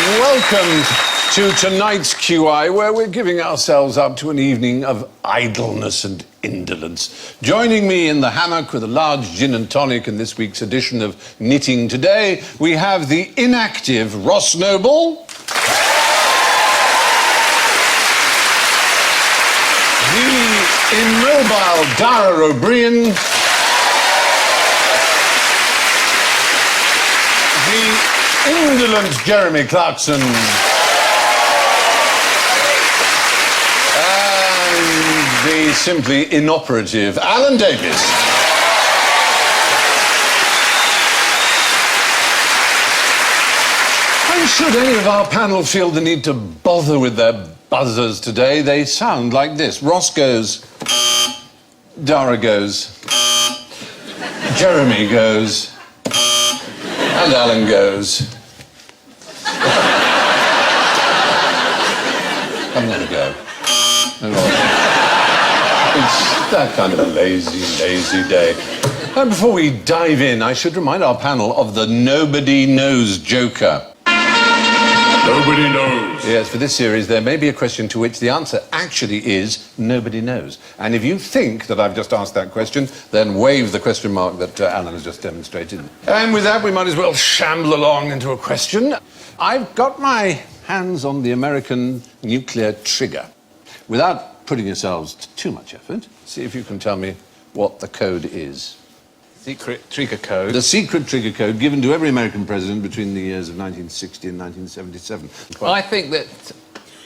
Welcome to tonight's QI, where we're giving ourselves up to an evening of idleness and indolence. Joining me in the hammock with a large gin and tonic in this week's edition of Knitting Today, we have the inactive Ross Noble, the immobile Dara Briain, the indolent Jeremy Clarkson, and the simply inoperative Alan Davies. And should any of our panel feel the need to bother with their buzzers today, they sound like this. Ross goes, Dara goes, Jeremy goes, and Alan goes. I'm going to go. It's that kind of a lazy day. And before we dive in, I should remind our panel of the Nobody Knows Joker. Nobody knows. Yes, for this series, there may be a question to which the answer actually is nobody knows. And if you think that I've just asked that question, then wave the question mark that Alan has just demonstrated. And with that, we might as well shamble along into a question. I've got my hands on the American nuclear trigger. Without putting yourselves to too much effort, see if you can tell me what the code is. Secret trigger code. The secret trigger code given to every American president between the years of 1960 and 1977. I think that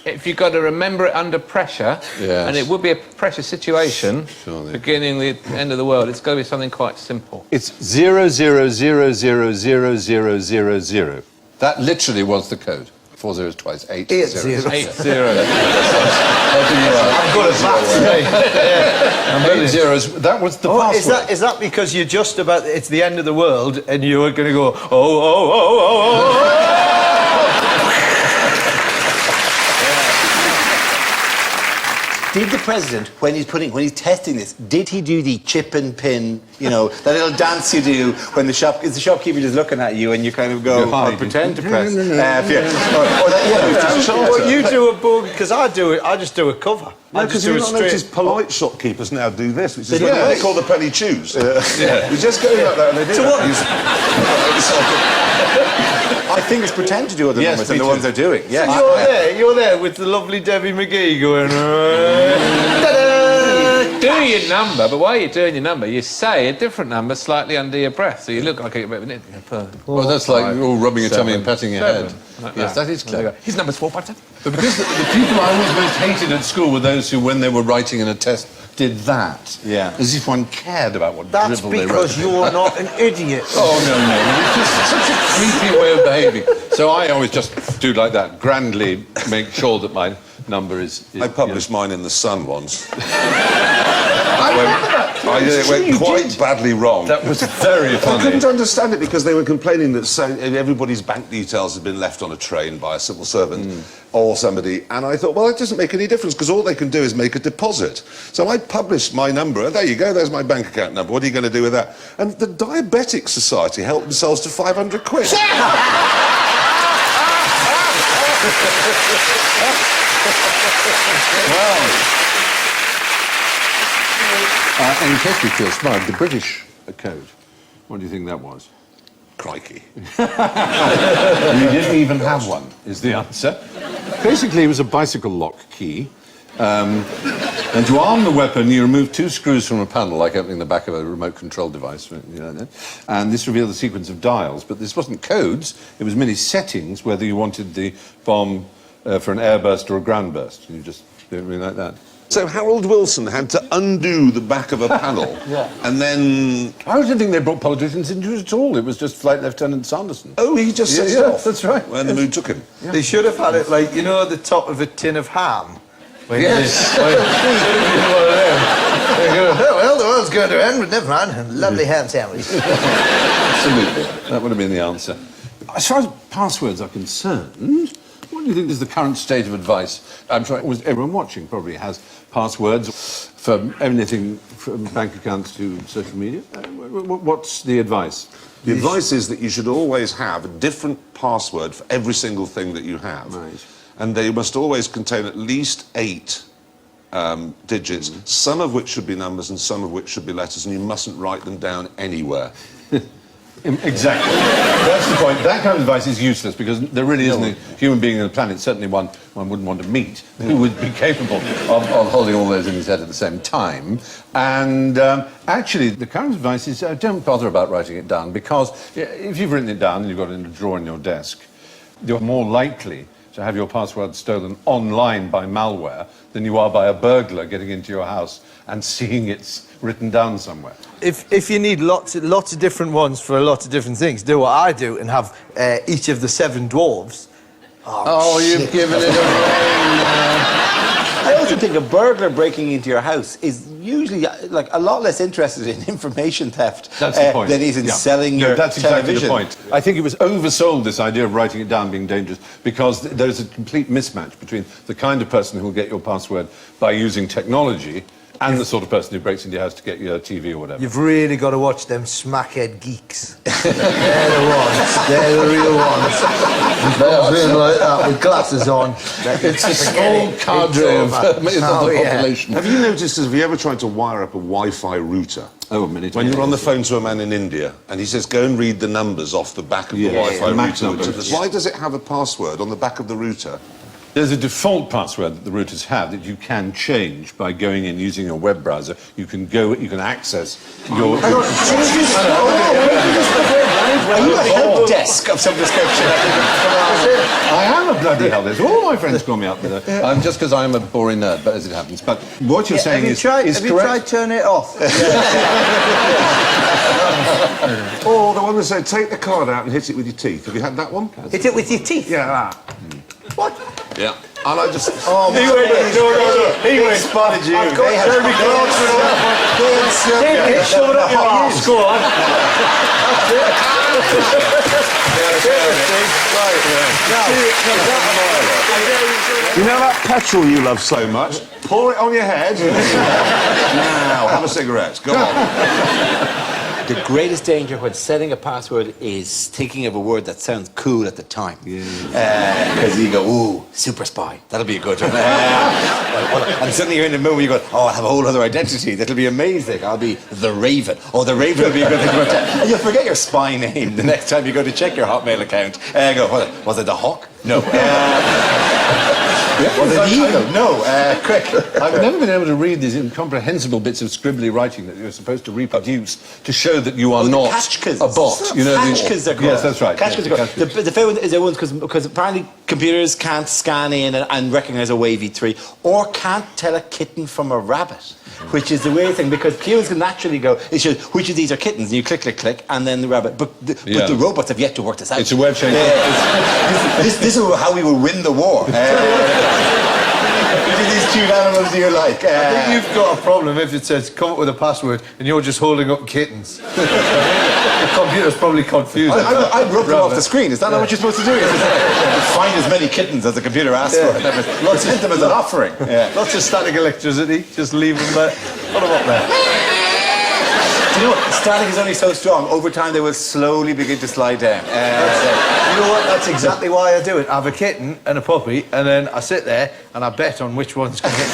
if you've got to remember it under pressure, Yes. and it would be a pressure situation, Surely. beginning the end of the world, it's got to be something quite simple. It's 00000000. That literally was the code. 4 zeros twice, 8 zeros. 8 zeros. I've got it back today. 8 zeros. That was the password. Is that because you're just about, it's the end of the world, and you're going to go, oh. Did the president, when he's testing this, did he do the chip and pin, you know, that little dance you do when the shopkeeper just looking at you and you kind of go, Hi. or pretend to press? No. Or that, Well, you do a book, because I just do a cover. I Because just do you a not straight... notice polite shopkeepers now do this, which is They what do. they call the penny chews. You just go like that and they do I think it's pretend to do other Yes, numbers me than the too. ones they're doing. Yes. You're there with the lovely Debbie McGee going, Do your number, but while you're doing your number, you say a different number slightly under your breath, so you look like a bit of an... Well, that's like rubbing your tummy and patting your head. Like Yes, that is clever. His number's 457. But because the people I always most hated at school were those who, when they were writing in a test, did that. Yeah. As if one cared about what That's dribble they wrote. because you're not an idiot. Oh, no. It's just such a creepy way of behaving. So I always just do like that, grandly make sure that my number is I published mine in The Sun once. It It went quite badly wrong. That was very I funny. couldn't understand it because they were complaining that everybody's bank details had been left on a train by a civil servant or somebody, and I thought, well, it doesn't make any difference because all they can do is make a deposit. So I published my number, and there you go, there's my bank account number. What are you going to do with that? And the Diabetic Society helped themselves to 500 quid. In case you feel smart, the British code, what do you think that was? Crikey. You didn't even have one, is the answer. Basically, it was a bicycle lock key. And to arm the weapon, you remove 2 screws from a panel, like opening the back of a remote control device. And this revealed a sequence of dials. But this wasn't codes, it was merely settings, whether you wanted the bomb for an air burst or a ground burst. You just do it really like that. So Harold Wilson had to undo the back of a panel, and then... I don't think they brought politicians into it at all. It was just Flight Lieutenant Sanderson. Oh, he just set it off. That's right. When the mood took him. They should have had it like, you know, at the top of a tin of ham. Yes. Well, the world's going to end, but never mind. Lovely ham sandwich. Absolutely. That would have been the answer. As far as passwords are concerned, what do you think is the current state of advice? I'm sure everyone watching probably has passwords for anything from bank accounts to social media. What's the advice? The advice is that you should always have a different password for every single thing that you have. Right. And they must always contain at least 8 digits, some of which should be numbers and some of which should be letters, and you mustn't write them down anywhere. Exactly. That's the point. That kind of advice is useless because there really isn't a human being on the planet, certainly one wouldn't want to meet, who would be capable of holding all those in his head at the same time. And actually, the current advice is don't bother about writing it down because if you've written it down and you've got it in a drawer in your desk, you're more likely to have your password stolen online by malware than you are by a burglar getting into your house and seeing it's written down somewhere. If you need lots of different ones for a lot of different things, do what I do and have each of the 7 dwarves. Oh, you've given it away. I also think a burglar breaking into your house is usually like a lot less interested in information theft That's the point. than he's in selling your that's exactly television. the point. I think it was oversold, this idea of writing it down being dangerous, because there's a complete mismatch between the kind of person who will get your password by using technology and the sort of person who breaks into your house to get your TV or whatever. You've really got to watch them smackhead geeks. They're the ones. They're the real ones. They're like that with glasses on. It's a small cadre of the population. Have you noticed, have you ever tried to wire up a Wi-Fi router? Oh, a minute. When you're on the phone to a man in India and he says, go and read the numbers off the back of the Wi-Fi the MAC router. numbers. Why does it have a password on the back of the router? There's a default password that the routers have that you can change by going in using your web browser. You can access your... Are you a help desk of some description? I am a bloody hell. All my friends call me up with it. Just because I'm a boring nerd, but as it happens. But what you're saying is Have correct. you tried turning it off? Or the one that said, take the card out and hit it with your teeth. Have you had that one? Hit it with your teeth? Yeah, that. What? Yeah. And I just... Oh, my God. He went spotted you. I've got Jeremy Clarkson on. Shove it up your arse. Go on. You know that petrol you love so much? Pour it on your head. Now, have a cigarette. Go on. The greatest danger when setting a password is thinking of a word that sounds cool at the time. Because you go, ooh, super spy. That'll be a good one. And suddenly you're in the mood where you go, oh, I'll have a whole other identity. That'll be amazing. I'll be the Raven. Oh, the Raven will be a good thing. And you'll forget your spy name the next time you go to check your Hotmail account. Go, was it the Hawk? No. Was it the Eagle? No. Quick. I've never been able to read these incomprehensible bits of scribbly writing that you're supposed to reproduce to show that you are not catchkas. a bot. You know, Catchkas are called. Yes, that's right. Catchkas are called. The favorite is the ones because apparently computers can't scan in and recognise a wavy 3 or can't tell a kitten from a rabbit, which is the weird thing because humans can naturally go, it shows which of these are kittens, and you click, click, click, and then the rabbit. But the robots have yet to work this out. It's a web change. This is how we will win the war. Which of these 2 animals do you like? I think you've got a problem if it says come up with a password and you're just holding up kittens. The computer's probably confused. I'd rip them off the screen. Is that not what you're supposed to do? Find as many kittens as the computer asks for. Let's send them as an offering. Lots of static electricity. Just leave them there. Put them up there. Do you know what? Static is only so strong. Over time, they will slowly begin to slide down. You know what? That's exactly why I do it. I have a kitten and a puppy, and then I sit there and I bet on which one's going to get.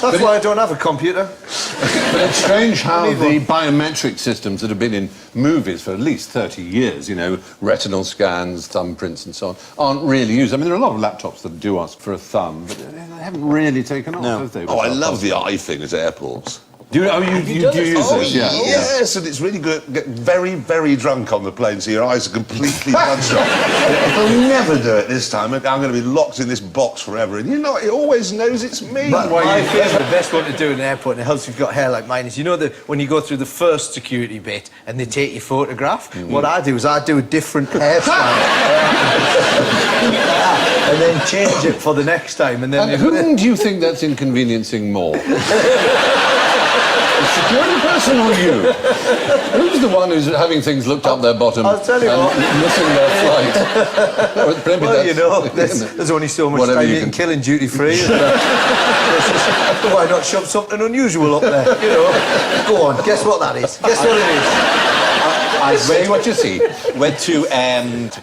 That's why I don't have a computer. But it's strange how the biometric systems that have been in movies for at least 30 years, you know, retinal scans, thumbprints and so on, aren't really used. I mean, there are a lot of laptops that do ask for a thumb, but they haven't really taken off, have they? Oh, I love the eye thing at airports. Do you use this? Yeah. Yes, and it's really good. Get very, very drunk on the plane, so your eyes are completely bloodshot. I'll never do it this time. I'm going to be locked in this box forever. And you know, it always knows it's me. But my favourite, the best one to do in an airport, and it helps if you've got hair like mine, is you know that when you go through the first security bit and they take your photograph, what I do is I do a different hairstyle. And then change it for the next time. And then whom do you think that's inconveniencing more? The security person or you? Who's the one who's having things looked up their bottom I'll tell you and what. missing their flight? Well, you know, there's only so much Whatever time you you can can- kill in duty-free. Why not shove something unusual up there, you know? Go on, guess what that is? Guess what it is? Say what you see. Went to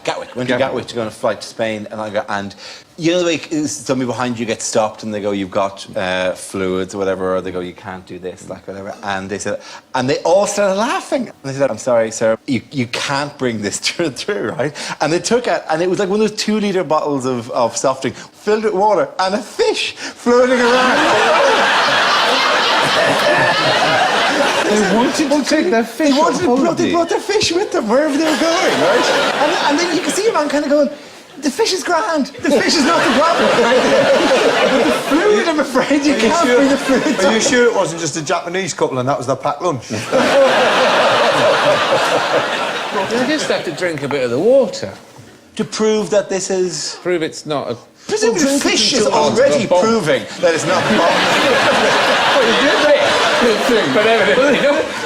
Gatwick. Went to Gatwick to go on a flight to Spain, and you know the way somebody behind you gets stopped and they go, "You've got fluids or whatever," or they go, "You can't do this," like whatever. And they said, and they all started laughing. And they said, "I'm sorry, sir, you can't bring this through, right?" And they took it, and it was like one of those 2-litre bottles of soft drink filled with water and a fish floating around. They wanted to take their fish on They holiday. brought their fish with them wherever they were going, right? And then you can see a man kind of going, "The fish is grand. The fish is not the problem." But the fluid, I'm afraid you can't bring the fluid. Are you sure it wasn't just a Japanese couple and that was their packed lunch? You just have to drink a bit of the water. To prove that this is... Prove it's not a... Presumably drink it fish is until it's already a bomb. proving that it's not bomb. But evidently,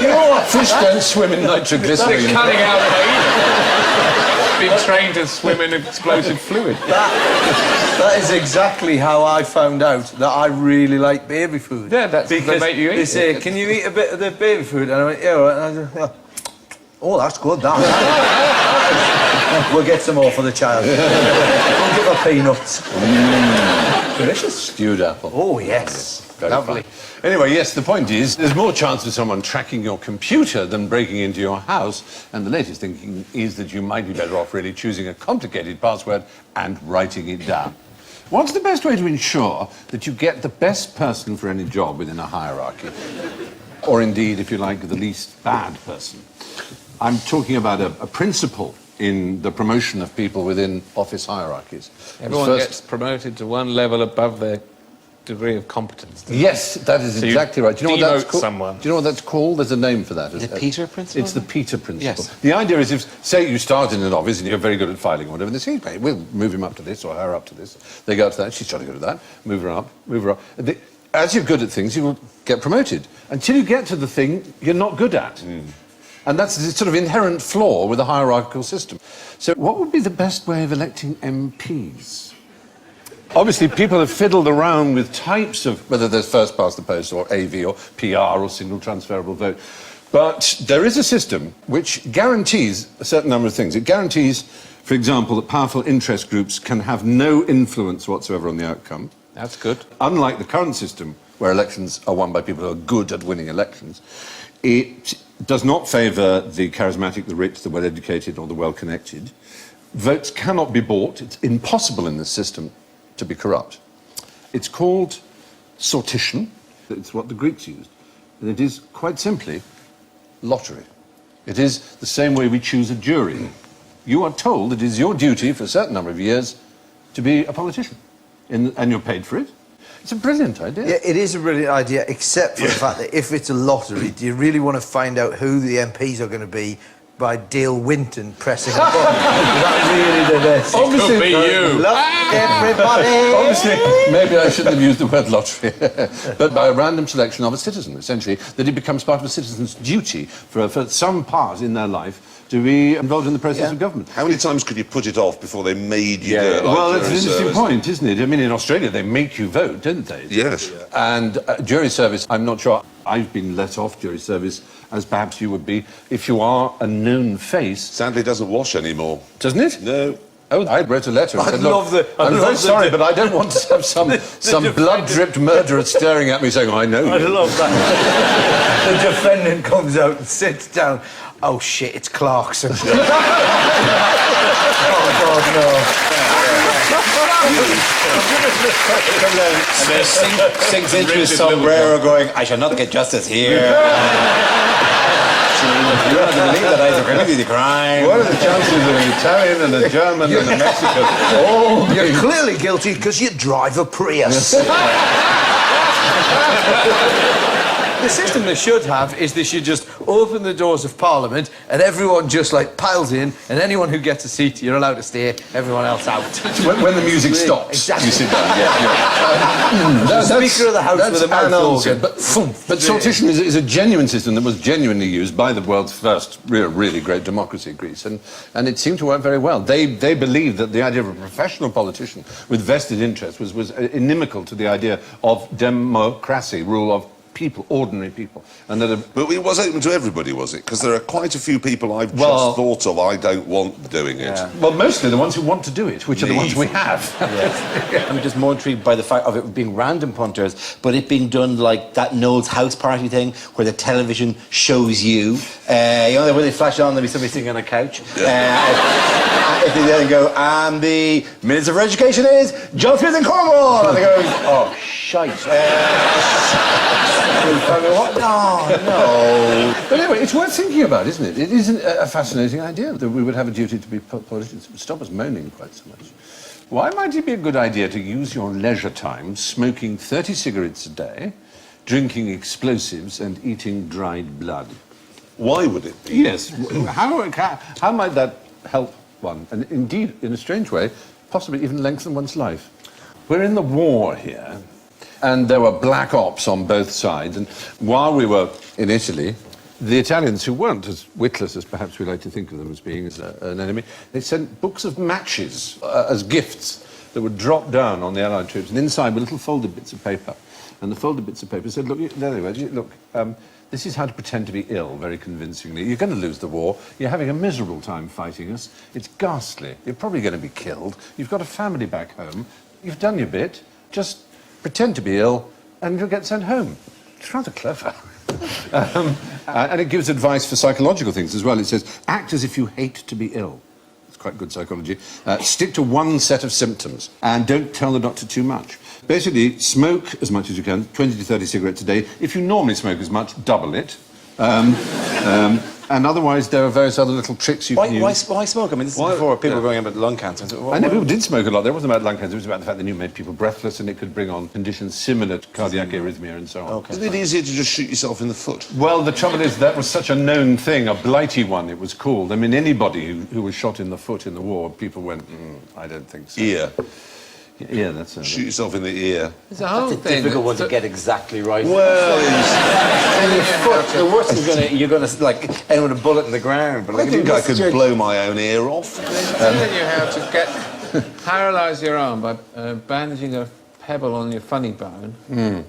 You know what? Fish don't swim in they're nitroglycerine. cutting out pain. Being trained to swim in explosive fluid. That is exactly how I found out that I really like baby food. Yeah, that's what they because make you eat they it. say, "Can you eat a bit of the baby food?" And I went, "Yeah, all right." And I said, "Oh, that's good, that." We'll get some more for the child. We'll give her peanuts. Delicious. Stewed apple. Oh, yes. Very Lovely. fine. Anyway, yes, the point is, there's more chance of someone tracking your computer than breaking into your house, and the latest thinking is that you might be better off really choosing a complicated password and writing it down. What's the best way to ensure that you get the best person for any job within a hierarchy? Or indeed, if you like, the least bad person? I'm talking about a principle in the promotion of people within office hierarchies. Everyone gets promoted to one level above their degree of competence. Yes, that is you exactly right. Do you know what that's demote called? someone. Do you know what that's called? There's a name for that. Is it Peter principle? It's the Peter principle. Yes. The idea is, if, say, you start in an office and you're very good at filing or whatever, they say, "Hey, we'll move him up to this or her up to this." They go up to that, she's trying to go to that, move her up, move her up. As you're good at things, you will get promoted. Until you get to the thing you're not good at. And that's the sort of inherent flaw with a hierarchical system. So what would be the best way of electing MPs? Obviously, people have fiddled around with types of, whether there's first past the post or AV or PR or single transferable vote. But there is a system which guarantees a certain number of things. It guarantees, for example, that powerful interest groups can have no influence whatsoever on the outcome. That's good. Unlike the current system, where elections are won by people who are good at winning elections, it does not favour the charismatic, the rich, the well-educated or the well-connected. Votes cannot be bought. It's impossible in this system to be corrupt. It's called sortition. It's what the Greeks used. And it is, quite simply, lottery. It is the same way we choose a jury. You are told it is your duty for a certain number of years to be a politician. And you're paid for it. It's a brilliant idea. Yeah, it is a brilliant idea, except for the fact that if it's a lottery, do you really want to find out who the MPs are going to be by Dale Winton pressing a button? Is that really the best? Obviously, Could be you. Look, everybody! Obviously, maybe I shouldn't have used the word lottery, but by a random selection of a citizen, essentially, that it becomes part of a citizen's duty for some part in their life to be involved in the process of government. How many times could you put it off before they made you do it? Like Well, that's an jury interesting service? point, isn't it? I mean, in Australia, they make you vote, don't they? Yes. And jury service, I'm not sure I've been let off jury service, as perhaps you would be, if you are a known face. Sadly, it doesn't wash anymore. Doesn't it? No. Oh, I wrote a letter and I said, love look, the- I I'm love very the- sorry, but I don't want to have some blood-dripped murderer staring at me saying, I know I you. love that. The defendant comes out and sits down. Oh, shit, it's Clarkson. Oh, God, no. Sinks into his sombrero going, I shall not get justice here. You're not going to believe that I committed the crime. What are the chances of an Italian and a German and a Mexican? Oh, You're clearly guilty because you drive a Prius. The system they should have is they should just open the doors of Parliament and everyone just like piles in, and anyone who gets a seat, you're allowed to stay, everyone else out. when the music stops, Exactly. you sit down. Speaker of the House with a mouth organ. But sortition is a genuine system that was genuinely used by the world's first really great democracy, Greece, and it seemed to work very well. They believed that the idea of a professional politician with vested interest was inimical to the idea of democracy, rule of people, ordinary people. And that But it was open to everybody, was it? Because there are quite a few people I've just thought of I don't want doing it. well, mostly the ones who want to do it, which are the ones we have. I'm just more intrigued by the fact of it being random punters, but it being done like that Noel's house party thing, where the television shows you. You know, when they flash on, there'll be somebody sitting on a couch. If they then go, and the Minister for Education is John Smith and Cornwall! And they go, oh, shite. No. But anyway, it's worth thinking about, isn't it? It is a fascinating idea that we would have a duty to be politicians. It would stop us moaning quite so much. Why might it be a good idea to use your leisure time smoking 30 cigarettes a day, drinking explosives and eating dried blood? Why would it be? Yes. How might that help one? And indeed, in a strange way, possibly even lengthen one's life. We're in the war here, and there were black ops on both sides. And while we were in Italy, the Italians, who weren't as witless as perhaps we like to think of them as being as an enemy, they sent books of matches as gifts that would drop down on the Allied troops, and inside were little folded bits of paper. And the folded bits of paper said, look, there they were, look, this is how to pretend to be ill, very convincingly. You're going to lose the war. You're having a miserable time fighting us. It's ghastly. You're probably going to be killed. You've got a family back home. You've done your bit. Just pretend to be ill, and you'll get sent home. It's rather clever. And it gives advice for psychological things as well. It says, act as if you hate to be ill. It's quite good psychology. Stick to one set of symptoms, and don't tell the doctor too much. Basically, smoke as much as you can, 20 to 30 cigarettes a day. If you normally smoke as much, double it. And otherwise, there are various other little tricks you can use. Why smoke? I mean, this is before people were going about lung cancer. I know people did smoke a lot. It wasn't about lung cancer. It was about the fact that it made people breathless, and it could bring on conditions similar to cardiac arrhythmia and so on. Okay. Isn't it easier to just shoot yourself in the foot? Well, the trouble is that was such a known thing, a blighty one it was called. I mean, anybody who was shot in the foot in the war, people went, I don't think so. Ear. Yeah, that's it. Shoot yourself in the ear. It's a whole It's a thing. difficult one to get exactly right. Well, The worst is you're going to like end with a bullet in the ground. But I think I could blow my own ear off. Telling you how to paralyse your arm by bandaging a pebble on your funny bone. And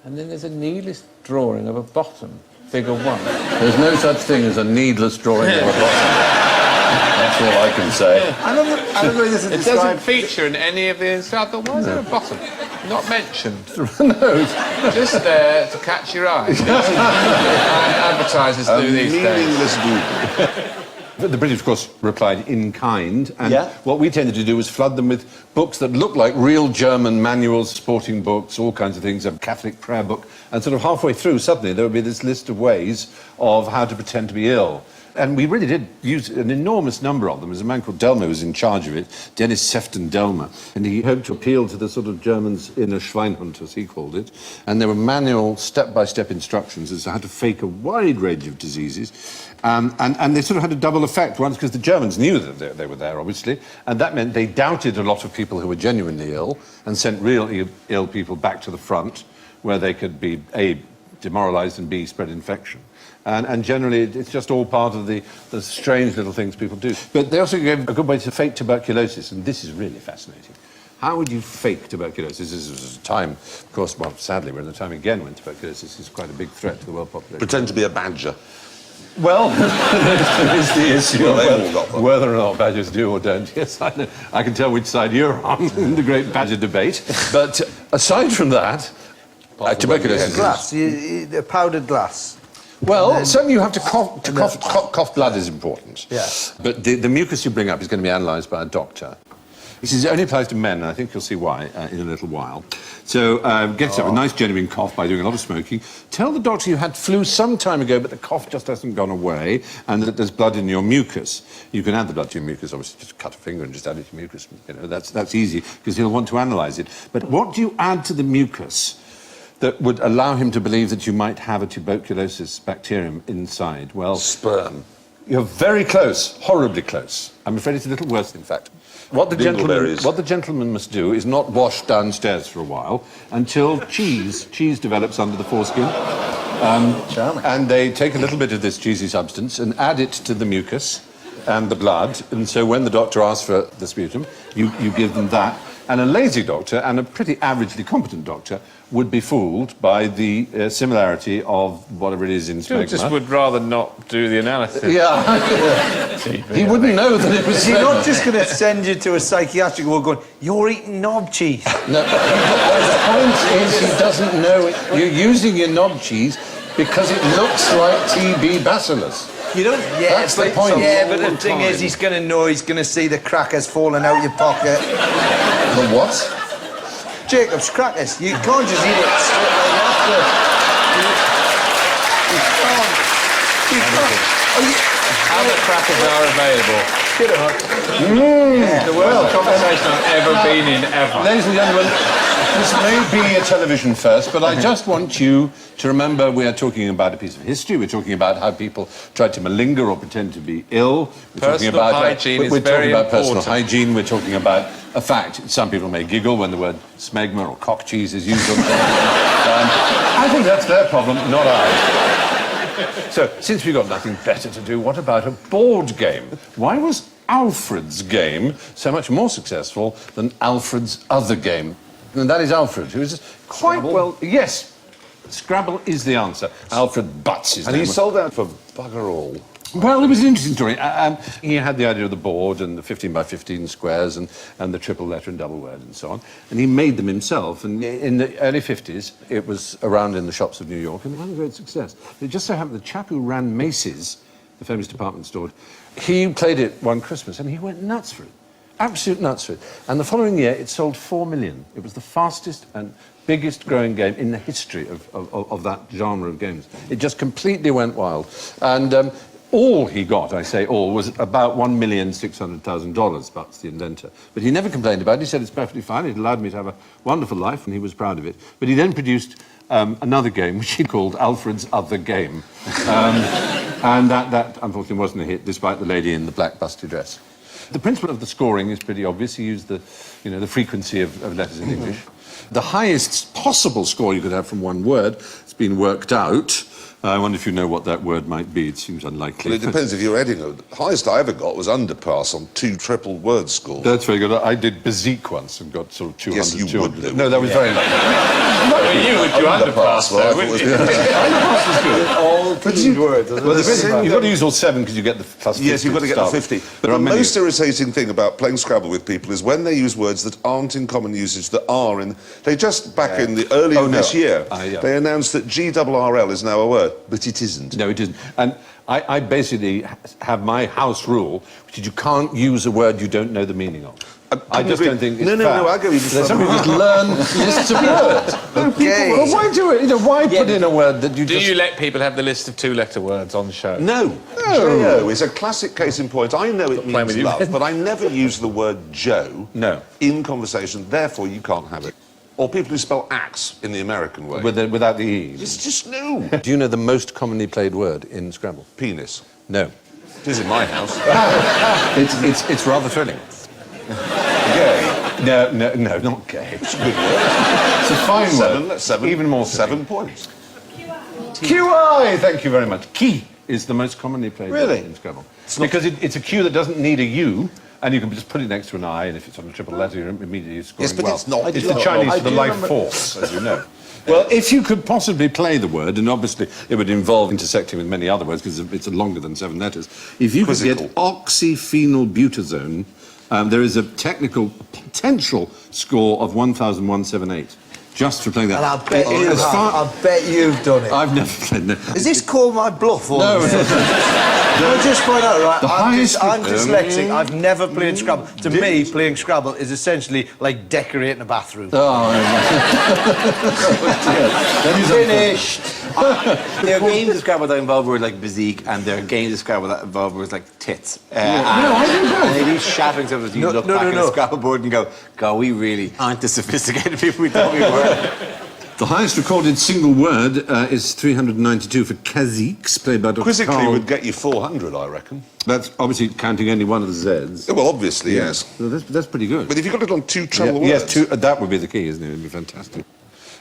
then there's a needless drawing of a bottom, figure 1. There's no such thing as a needless drawing of a bottom. That's all I can say. I don't know this is It doesn't feature in any of the instructions. Why is there a bottom? Not mentioned. No. Just there to catch your eye. Advertisers do these days. Meaningless group. But the British, of course, replied in kind, and Yeah. what we tended to do was flood them with books that looked like real German manuals, sporting books, all kinds of things, a Catholic prayer book, and sort of halfway through, suddenly, there would be this list of ways of how to pretend to be ill. And we really did use an enormous number of them. There's a man called Delmer who was in charge of it, Dennis Sefton Delmer, and he hoped to appeal to the sort of Germans' inner Schweinhund, as he called it. And there were manual, step-by-step instructions as to how to fake a wide range of diseases. And they sort of had a double effect. Once, because the Germans knew that they were there, obviously, and that meant they doubted a lot of people who were genuinely ill and sent real ill people back to the front, where they could be, A, demoralised, and B, spread infection. And generally, it's just all part of the strange little things people do. But they also gave a good way to fake tuberculosis, and this is really fascinating. How would you fake tuberculosis? This was a time, of course, well, sadly, we're in a time again when tuberculosis is quite a big threat to the world population. Pretend to be a badger. Well, it's the issue Well, they all of got them. whether or not badgers do or don't. Yes, I know. I can tell which side you're on in the great badger debate. But aside from that, tuberculosis is... Glass, the powdered glass. Well, certainly you have to cough blood is important. Yeah. But the mucus you bring up is going to be analysed by a doctor. This only applies to men, and I think you'll see why in a little while. So get yourself a nice genuine cough by doing a lot of smoking. Tell the doctor you had flu some time ago, but the cough just hasn't gone away, and that there's blood in your mucus. You can add the blood to your mucus, obviously, just cut a finger and just add it to your mucus. You know, that's easy, because he'll want to analyse it. But what do you add to the mucus that would allow him to believe that you might have a tuberculosis bacterium inside? Well, Sperm. you're very close, horribly close. I'm afraid it's a little worse, in fact. What the gentleman must do is not wash downstairs for a while until cheese develops under the foreskin. And they take a little bit of this cheesy substance and add it to the mucus and the blood. And so when the doctor asks for the sputum, you give them that. And a lazy doctor and a pretty averagely competent doctor would be fooled by the similarity of whatever it is in smegma. Just would rather not do the analysis. Yeah. He wouldn't know that it was You're smegma. not just going to send you to a psychiatric ward going, you're eating knob cheese. No, the point is he doesn't know it. You're using your knob cheese because it looks like TB bacillus. You don't... Yeah, That's the point. Yeah, but the thing is, he's going to know, he's going to see the crackers falling out your pocket. The what? Jacob's crackers. You can't just eat it straight away after. You can't. Other crackers are available. Get it, The worst conversation I've ever been in, ever. Ladies and gentlemen, this may be a television first, but I just want you to remember we are talking about a piece of history. We're talking about how people tried to malinger or pretend to be ill. Personal hygiene is we're very talking about personal important. hygiene. We're talking about a fact. Some people may giggle when the word smegma or cock cheese is used on things. I think that's their problem, not ours. So, since we've got nothing better to do, what about a board game? Why was Alfred's game so much more successful than Alfred's other game? And that is Alfred, who is quite well... Yes, Scrabble is the answer. Alfred Butts his And name he was. sold out for bugger all. Well, it was an interesting story. He had the idea of the board and the 15 by 15 squares and the triple letter and double word and so on. And he made them himself. And in the early 50s, it was around in the shops of New York, and it had a great success. It just so happened the chap who ran Macy's, the famous department store, he played it one Christmas and he went nuts for it. Absolute nuts for it. And the following year, it sold 4 million. It was the fastest and biggest growing game in the history of that genre of games. It just completely went wild. And all he got, I say all, was about $1,600,000, Butts, the inventor. But he never complained about it. He said it's perfectly fine. It allowed me to have a wonderful life, and he was proud of it. But he then produced another game, which he called Alfred's Other Game. And that, unfortunately, wasn't a hit, despite the lady in the black busty dress. The principle of the scoring is pretty obvious. You use the frequency of letters in English. The highest possible score you could have from one word has been worked out. I wonder if you know what that word might be. It seems unlikely. Well, it depends if you're heading. The highest I ever got was underpass on 2 triple word scores. That's very good. I did Bezique once and got sort of 200. Yes, you 200. would do. No, that was very low. Well, you would do underpass, though, wouldn't you? Underpass is good. All key words. Well, you've got to use all 7 because you get the plus 50. Yes, you've got to get the 50. But the most irritating thing about playing Scrabble with people is when they use words that aren't in common usage, that are in... They just, back in the early of this year, they announced that GRRL is now a word, but it isn't. No, it isn't. And I basically have my house rule, which is you can't use a word you don't know the meaning of. I just don't think it's fair. No, I go even further. Some people just learn lists of words. Okay. Well, why do it? Why put in a word that you Do you let people have the list of 2-letter words on the show? No. J-O is a classic case in point. I know it playing with means you. love, but I never use the word Joe in conversation, therefore you can't have it. Or people who spell axe in the American way. Without the E. It's just no. Do you know the most commonly played word in Scrabble? Penis. No. It is in my house. It's rather thrilling. Gay. No, not gay. It's a good word. It's a fine word. That's 7. Even more 7 points. КьюАй, thank you very much. Key is the most commonly played word Really? in Scrabble. Because it's a Q that doesn't need a U, and you can just put it next to an I, and if it's on a triple letter, you're immediately scoring Yes, but well. it's not. It's the Chinese for the life force, as you know. Well, if you could possibly play the word, and obviously it would involve intersecting with many other words, because it's longer than 7 letters, if you could get oxyphenylbutazone, there is a technical potential score of 1,178. just for playing that. And I bet you As have. far- I bet you've done it. I've never played. No. Is this called my bluff? Or No. I'll just point out, right? highest- I'm dyslexic. I've never played Scrabble. To me, playing Scrabble is essentially like decorating a bathroom. Oh, Finished. There are games of Scrabble that involve words like bezique, and there are games of Scrabble that involve words like tits. No, I do both. And they do shattering stuff as you look back at a Scrabble board and go, God, we really aren't the sophisticated people we thought we were. The highest recorded single word is 392 for Kaziks, played by Dr. Quizzically Carl. would get you 400, I reckon. That's obviously counting only one of the Zs. Well, obviously, yes. So that's pretty good. But if you got it on two treble words... Yes, that would be the key, isn't it? It would be fantastic.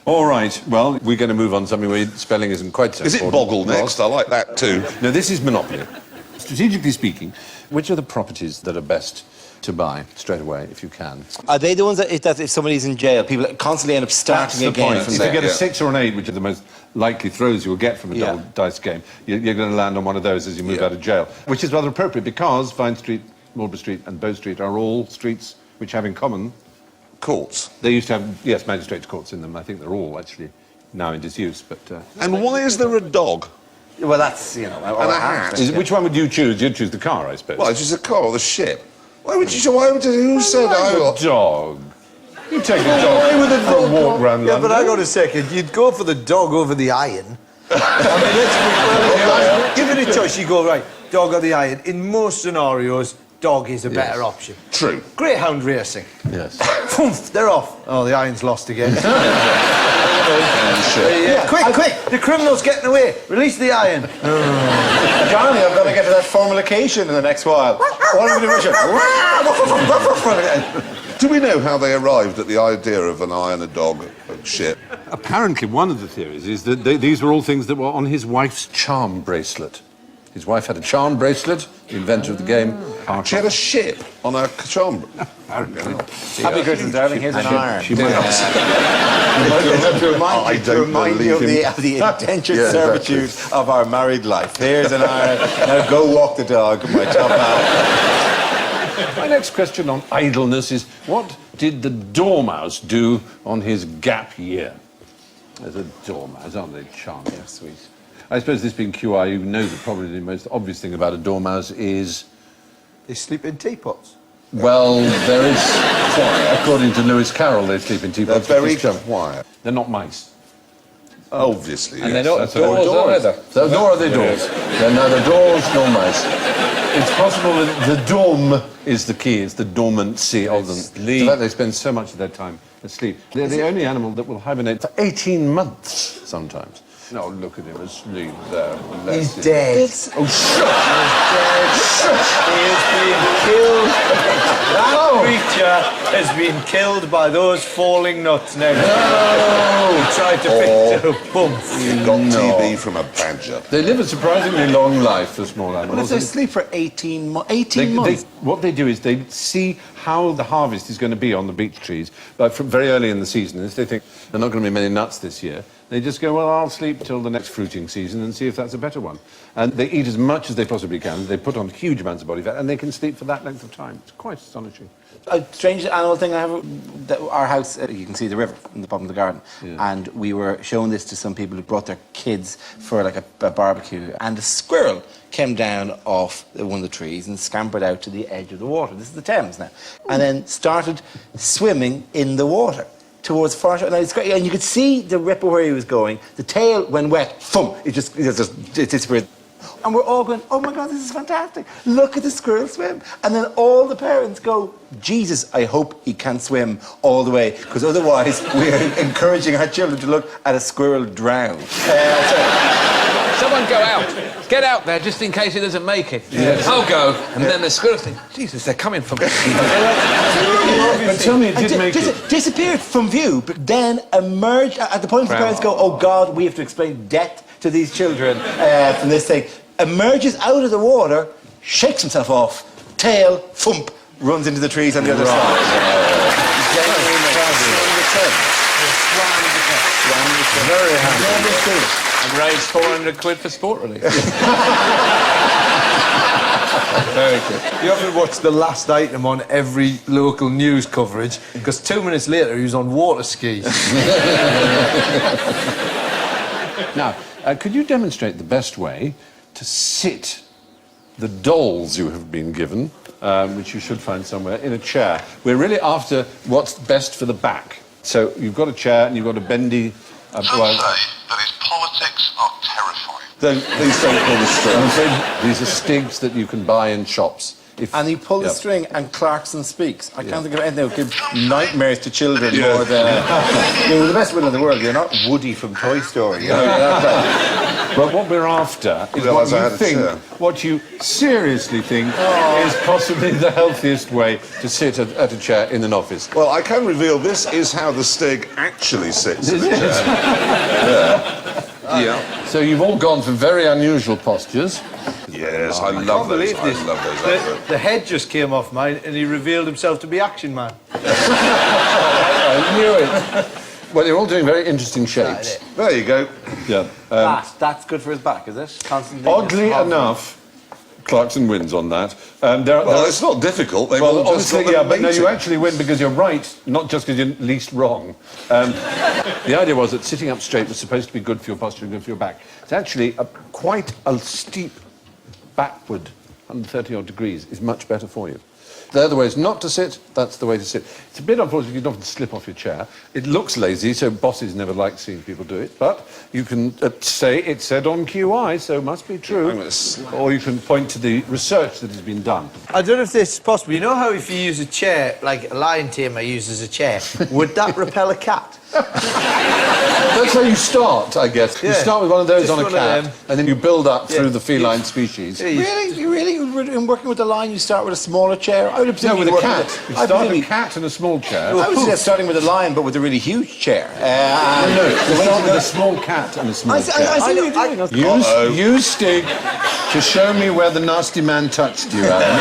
All right, well, we're going to move on to something where spelling isn't quite so Is it important. Boggle next? I like that too. No, this is Monopoly. Strategically speaking, which are the properties that are best to buy straight away, if you can? Are they the ones that if somebody's in jail, people constantly end up starting That's the again point. from If there? you get a 6 or an 8, which are the most likely throws you'll get from a double dice game, you're going to land on one of those as you move out of jail, which is rather appropriate because Vine Street, Marlborough Street and Bow Street are all streets which have in common... Courts. They used to have, yes, magistrates' courts in them. I think they're all actually now in disuse, but... And why is there a dog? Well, that's, or And a hat. Which one would you choose? You'd choose the car, I suppose. Well, it's just a car or the ship. Why would you... Who said I will... Dog. You take a dog for a walk round Yeah, London. but hang on a second. You'd go for the dog over the iron. I mean, let's be given a choice, you go, right, dog or the iron. In most scenarios, dog is a better option. True. Greyhound racing. Yes. Poof, they're off. Oh, the iron's lost again. Quick, the criminal's getting away. Release the iron. Johnny, I'm going to get to that formication in the next while. What are we doing, Do we know how they arrived at the idea of an eye and a dog ship? Apparently, one of the theories is that these were all things that were on his wife's charm bracelet. His wife had a charm bracelet, the inventor of the game. She had a ship on her charm. Happy Christmas, darling. Here's an iron. She might To remind you of the indentured Yeah, servitude of our married life. Here's an iron. Now go walk the dog, my top hat. My next question on idleness is, what did the Dormouse do on his gap year? There's a Dormouse, aren't they charming? Yeah, sweet. I suppose this being QI, you know that probably the most obvious thing about a Dormouse is... They sleep in teapots. Well, there is... According to Lewis Carroll, they sleep in They're teapots. very which is charming. quiet. They're not mice. Obviously, And yes. they're not That's doors doors. either. So nor are they doors. They're neither doors nor mice. It's possible that the dorm is the key. It's the dormancy of them. Sleep. The fact they spend so much of their time asleep. They're the only animal that will hibernate for 18 months sometimes. No, look at him asleep there. Bless He's him. dead. Oh, shut He is being killed. That creature has been killed by those falling nuts now. No! Tried to pick it up. Boom. You got TB from a badger. They live a surprisingly long life, the small What if animals. they sleep for 18 months? 18 months? What they do is they see how the harvest is going to be on the beech trees, like from very early in the season. If they think they're not going to be many nuts this year, they just go, well, I'll sleep till the next fruiting season and see if that's a better one. And they eat as much as they possibly can. They put on huge amounts of body fat, and they can sleep for that length of time. It's quite astonishing. A strange animal thing I have, our house, you can see the river in the bottom of the garden. Yeah. And we were showing this to some people who brought their kids for like a barbecue. And a squirrel came down off one of the trees and scampered out to the edge of the water. This is the Thames now. And then started swimming in the water towards far. And it's great. And you could see the ripple where he was going. The tail, when wet, thump, it disappeared. And we're all going, oh my God, this is fantastic. Look at the squirrel swim. And then all the parents go, Jesus, I hope he can swim all the way, because otherwise we're encouraging our children to look at a squirrel drown. Someone go out. Get out there just in case he doesn't make it. Yes. I'll go. And then the squirrels think, Jesus, they're coming for me. But tell me it did make it. Disappeared from view, but then emerged at the point where parents go, oh God, we have to explain death to these children from this thing. Emerges out of the water, shakes himself off, tail, thump, runs into the trees on the other side. Very happy. And raised 400 quid for sport relief. Very good. You haven't watched the last item on every local news coverage, because 2 minutes later he was on water skis. Now, could you demonstrate the best way to sit the dolls you have been given, which you should find somewhere, in a chair? We're really after what's best for the back. So you've got a chair and you've got a bendy... Some say that his politics are terrifying. Please don't pull the string. I'm afraid these are stigs that you can buy in shops. And you pull the Yeah. string and Clarkson speaks. I can't think of anything that would give nightmares to children Yeah. more than... You're the best winner in the world. You're not Woody from Toy Story. You know? But what we're after is Realise I what had you a think, chair. what you seriously think is possibly the healthiest way to sit at a chair in an office. Well, I can reveal this is how the stig actually sits. Is it? Yeah. So you've all gone for very unusual postures. Yes, I I love can't those. believe this. I love those. The head just came off mine and he revealed himself to be Action Man. I knew it. Well, you're all doing very interesting shapes. There you go. Yeah. That's good for his back, is it? Constantly Oddly just enough, Clarkson wins on that. Well, it's not difficult. They've all just obviously, got yeah, them but no, you mating. actually win because you're right, not just because you're least wrong. The idea was that sitting up straight was supposed to be good for your posture and good for your back. It's actually quite a steep backward, 130 odd degrees, is much better for you. They're the ways not to sit, that's the way to sit. It's a bit unfortunate you don't often slip off your chair. It looks lazy, so bosses never like seeing people do it, but you can say it said on QI, so it must be true. I'm gonna slap. Or you can point to the research that has been done. I don't know if this is possible. You know how if you use a chair, like a lion tamer uses a chair, would that repel a cat? That's how you start, I guess. You Yeah. start with one of those Just on a one of cat, them. and then you build up through Yeah. the feline species. Really? In working with the line, you start with a smaller chair? I would have No, with a working cat. You I start with a presume- cat and a small chair. I would suggest starting with a lion, but with a really huge chair. No, you start with a small cat and a small chair. I see what you're doing. Use Stig to show me where the nasty man touched you, Alan.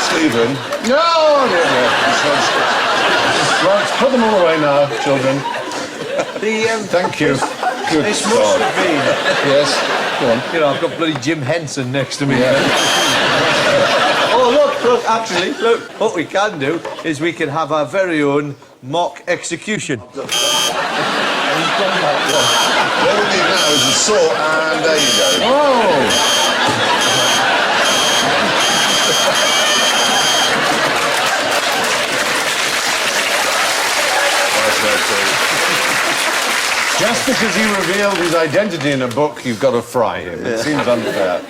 Stephen. No! Right, put them all away now, children. Thank you. Good This must God. have been... Yes, go on. You know, I've got bloody Jim Henson next to me. Yeah. Oh, look, actually, look. What we can do is we can have our very own mock execution. What we need now is a saw, and there you go. Oh! Just because you revealed his identity in a book, you've got to fry him. It seems unfair.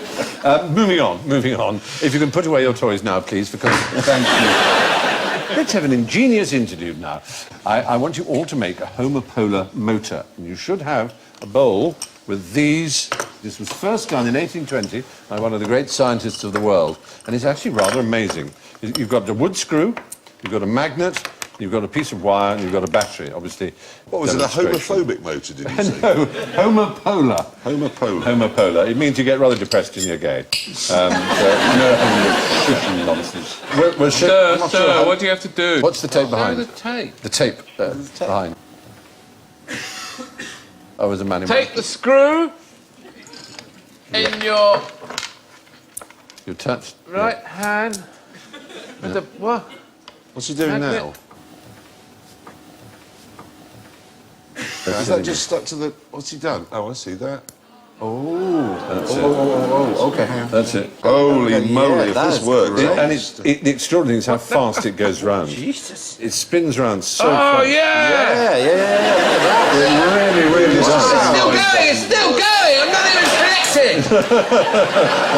Moving on. If you can put away your toys now, please, because thank you. Let's have an ingenious interlude now. I want you all to make a homopolar motor. And you should have a bowl with these. This was first done in 1820 by one of the great scientists of the world. And it's actually rather amazing. You've got a wood screw, you've got a magnet, you've got a piece of wire, and you've got a battery, obviously. What was it, a demonstration. homophobic motor, did you say? No, homopolar. Homopolar. Homopolar. It means you get rather depressed and you're gay. So no homo nonsense. We'll show, I'm not sure Sir, how- what do you have to do? What's the tape Show behind? the tape. The tape behind. Oh, there's a man in Take the screw in your You touched. right hand with the what? What's he doing Magnet. now? Is that just stuck to the... What's he done? Oh, I see that. That's it. Okay, hang on. That's it. Holy moly, if that this is works. great. And the extraordinary thing is how fast it goes round. Jesus. It spins round so Oh fast. yeah! It really, really does. Still going! It's still going! I'm not even connecting!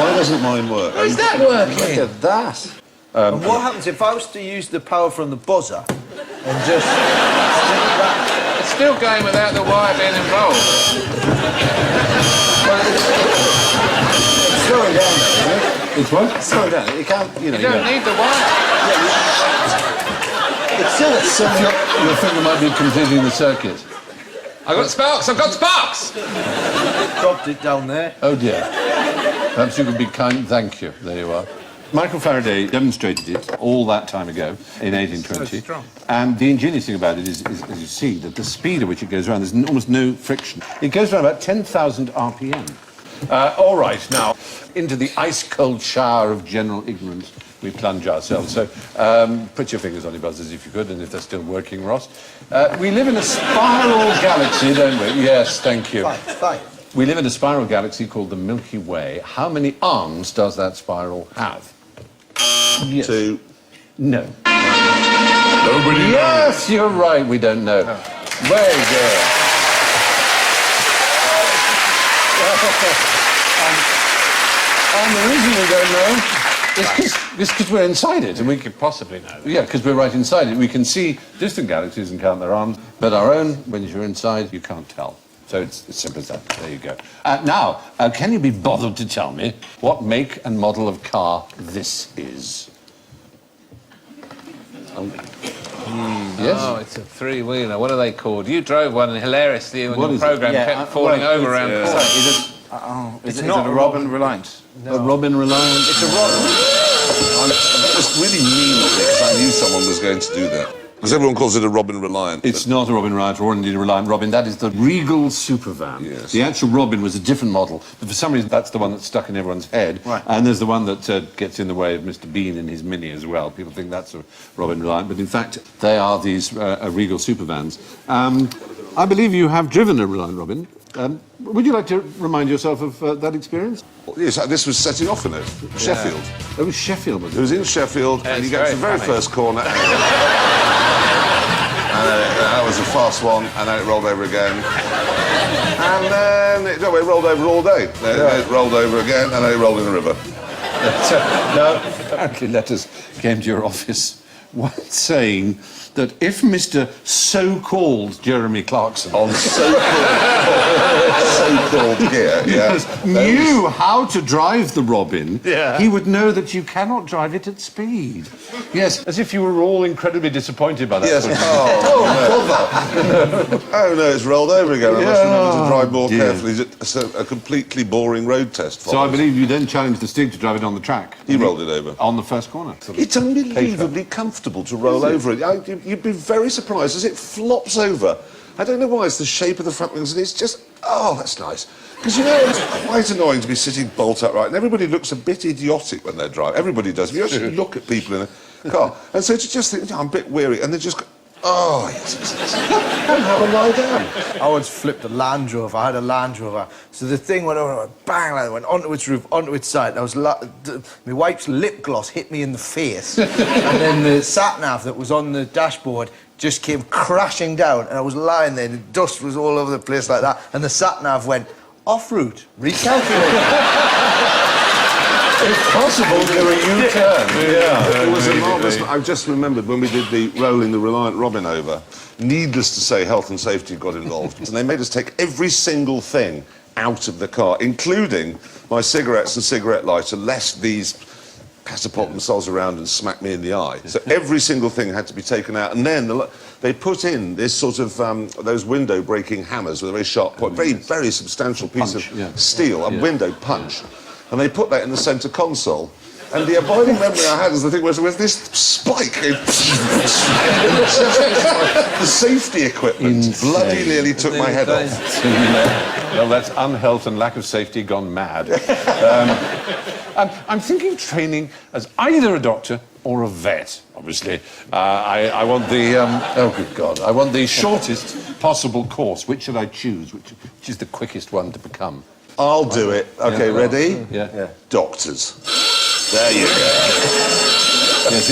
Why doesn't mine work? How is that working? Look at that. And what happens if I was to use the power from the buzzer and just stick that... It's still going without the wire being involved. It's slowing down, isn't it? It's what? It's slowing down. You can't, You don't need the wire. It's still at some... Your finger might be completing the circuit. I've got sparks! I've got sparks! Dropped it down there. Oh dear. Perhaps you could be kind. Thank you. There you are. Michael Faraday demonstrated it all that time ago in 1820. So strong. And the ingenious thing about it is, as you see, that the speed at which it goes around, there's almost no friction. It goes around about 10,000 RPM. All right, now, into the ice-cold shower of general ignorance we plunge ourselves. So put your fingers on your buzzers if you could, and if they're still working, Ross. We live in a spiral galaxy, don't we? Yes, thank you. Fine. We live in a spiral galaxy called the Milky Way. How many arms does that spiral have? Yes. 2. No. Nobody knows. Yes, you're right, we don't know. Very good. And the reason we don't know is because we're inside it, and we could possibly know. Yeah, because we're right inside it. We can see distant galaxies and count their arms, but our own, when you're inside, you can't tell. So it's as simple as that. There you go. Now, can you be bothered to tell me what make and model of car this is? Yes? Oh, it's a three-wheeler. What are they called? You drove one hilariously when the programme kept falling over around corners. Is it a Robin Reliant? A Robin Reliant? It's a Robin. I'm just really mean of it because I knew someone was going to do that. Because everyone calls it a Robin Reliant. It's not a Robin Reliant or indeed a Reliant Robin. That is the Regal Supervan. Yes. The actual Robin was a different model, but for some reason that's the one that's stuck in everyone's head. Right. And there's the one that gets in the way of Mr. Bean in his Mini as well. People think that's a Robin Reliant, but in fact they are these Regal Supervans. I believe you have driven a Reliant Robin. Would you like to remind yourself of that experience? Yes, this was setting off in it. Sheffield. It was Sheffield, was It it? was in Sheffield, and you it's get to the very very funny. first corner. That was a fast one, and then it rolled over again. And then it rolled over all day. Then it rolled over again, and then it rolled in the river. No, apparently letters came to your office once saying that if Mr. so-called Jeremy Clarkson On so-called gear, knew how to drive the Robin, he would know that you cannot drive it at speed. Yes, as if you were all incredibly disappointed by that. Yes. sort of- Oh no, it's rolled over again. I must remember to drive more dear. carefully. It's a completely boring road test. So I believe you then challenged the Stig to drive it on the track. He rolled it over. On the first corner. It's unbelievably comfortable to roll over it. You'd be very surprised as it flops over. I don't know why, it's the shape of the front wings, and it's just, oh, that's nice. Because, you know, it's quite annoying to be sitting bolt upright, and everybody looks a bit idiotic when they drive. Everybody does. If you actually look at people in a car, and so to just think, I'm a bit weary, and they just go, oh, yes, and have a lie down. I once flipped a Land Rover. I had a Land Rover. So the thing went over, and went bang, like, it went onto its roof, onto its side. And I was my wife's lip gloss hit me in the face. And then the sat-nav that was on the dashboard just came crashing down, and I was lying there, the dust was all over the place like that, and the sat-nav went, off route, recalculate. If possible, do a U-turn. It was a marvellous... I've just remembered when we did the rolling the Reliant Robin over, needless to say, health and safety got involved. And they made us take every single thing out of the car, including my cigarettes and cigarette lighter, lest these catapult themselves around and smack me in the eye. So every single thing had to be taken out. And then they put in this sort of, those window-breaking hammers with a very sharp point, very substantial piece of steel, a window punch. And they put that in the centre console. And the abiding memory I had as the thing was this spike. The safety equipment bloody nearly took my head off. Well, that's unhealth and lack of safety gone mad. I'm thinking of training as either a doctor or a vet, obviously. I want the... oh, good God. I want the shortest possible course. Which should I choose? Which is the quickest one to become? I'll do it. OK, ready? Yeah. Doctors. There you go. Yes,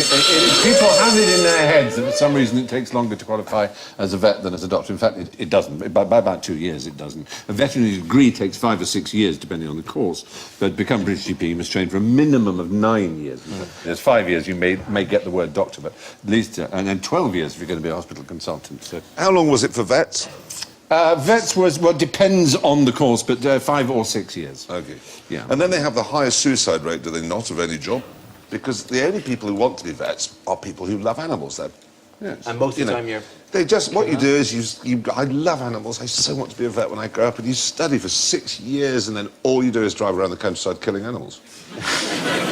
people have it in their heads that for some reason it takes longer to qualify as a vet than as a doctor. In fact, it doesn't. By about 2 years, it doesn't. A veterinary degree takes 5 or 6 years, depending on the course. But to become British GP, you must train for a minimum of 9 years. There's 5 years you may get the word doctor, but at least... and then 12 years if you're going to be a hospital consultant. So. How long was it for vets? Vets was, well, depends on the course, but 5 or 6 years. OK. Yeah. And then they have the highest suicide rate, do they not, of any job? Because the only people who want to be vets are people who love animals, then. Yes. And most of the time you're... They just, what you do is I love animals, I so want to be a vet when I grow up, and you study for 6 years, and then all you do is drive around the countryside killing animals.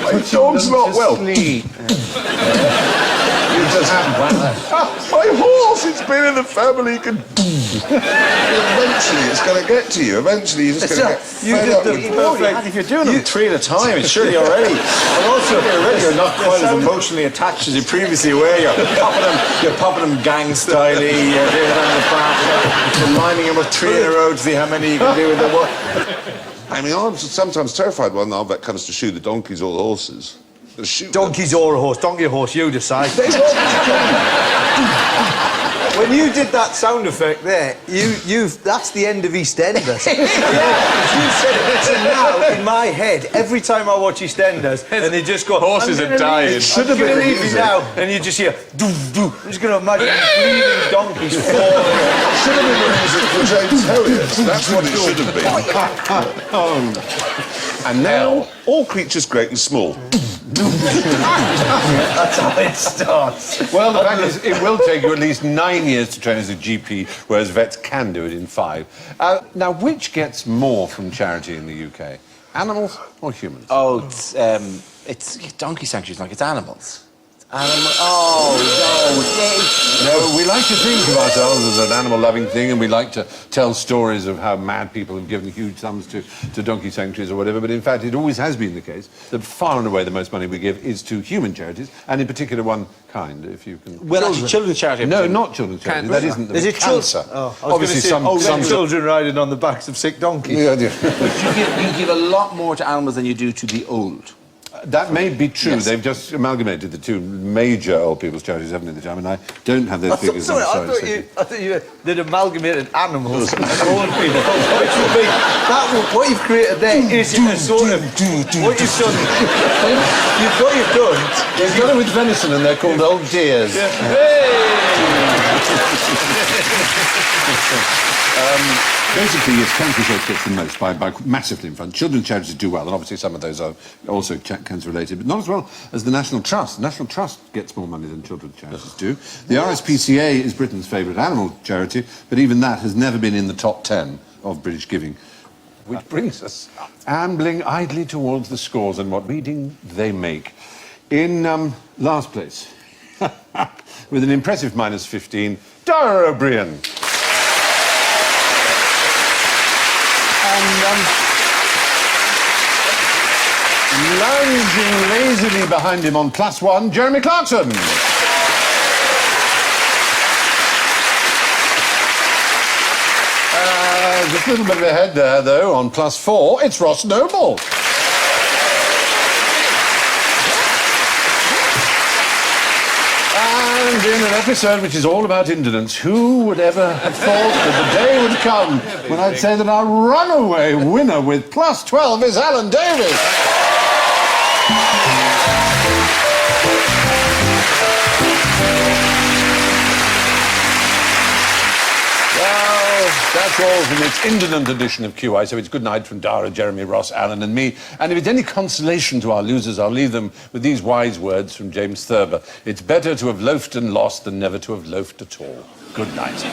My dog's not well. You just my horse, it's been in the family. Eventually, it's going to get to you. Eventually, you're just going to get fed up with If you're doing them 3 at a time, it's surely already. And also, you're not quite as emotionally attached as you previously were. You're popping them gang styly. You're doing it on the back. You're lining them up 3 in a row to see how many you can do with them. I mean, I'm sometimes terrified when Albert comes to shoot the donkeys or the horses. Donkeys or a horse. Donkey or horse, you decide. When you did that sound effect there, that's the end of EastEnders. You said it to now, in my head, every time I watch EastEnders, and they just go... Horses are dying. Should have been leave now, and you just hear... I'm just going to imagine bleeding donkeys falling. It should have been the music for James Harriet. That's what it should have been. And now, all creatures great and small. That's how it starts. Well, the fact is, it will take you at least 9 years to train as a GP, whereas vets can do it in 5. Now, which gets more from charity in the UK? Animals or humans? Oh, it's donkey sanctuaries, like it's animals. No, we like to think of ourselves as an animal-loving thing, and we like to tell stories of how mad people have given huge sums to donkey sanctuaries or whatever, but in fact it always has been the case that far and away the most money we give is to human charities, and in particular one kind, if you can... Well, actually, children's charity... No, not children's charity. That isn't the... Is it cancer? Obviously, some children riding on the backs of sick donkeys. Yeah. You give a lot more to animals than you do to the old. That may be true. Yes. They've just amalgamated the two major old people's charities, haven't they, the time, and I don't have those figures. Sorry, I thought they'd amalgamated animals and old people. Which would be... what you've created there is a sort of... What you've done... What you've done... They've got it with venison, and they're called old deers. Yeah. Hey! Basically, yes, cancer research gets the most by massively in front. Children's charities do well, and obviously some of those are also cancer-related, but not as well as the National Trust. The National Trust gets more money than children's charities do. The RSPCA is Britain's favourite animal charity, but even that has never been in the top 10 of British giving. Which brings us ambling idly towards the scores and what reading they make. In last place, with an impressive minus 15, Dara Briain. And lounging lazily behind him on +1, Jeremy Clarkson. Just a little bit ahead there, though, on +4, it's Ross Noble. And in an episode which is all about indolence, who would ever have thought that the day would come when I'd say that our runaway winner with +12 is Alan Davies? Well, that's all from its indolent edition of QI, so it's good night from Dara, Jeremy, Ross, Alan and me. And if it's any consolation to our losers, I'll leave them with these wise words from James Thurber. It's better to have loafed and lost than never to have loafed at all. Good night.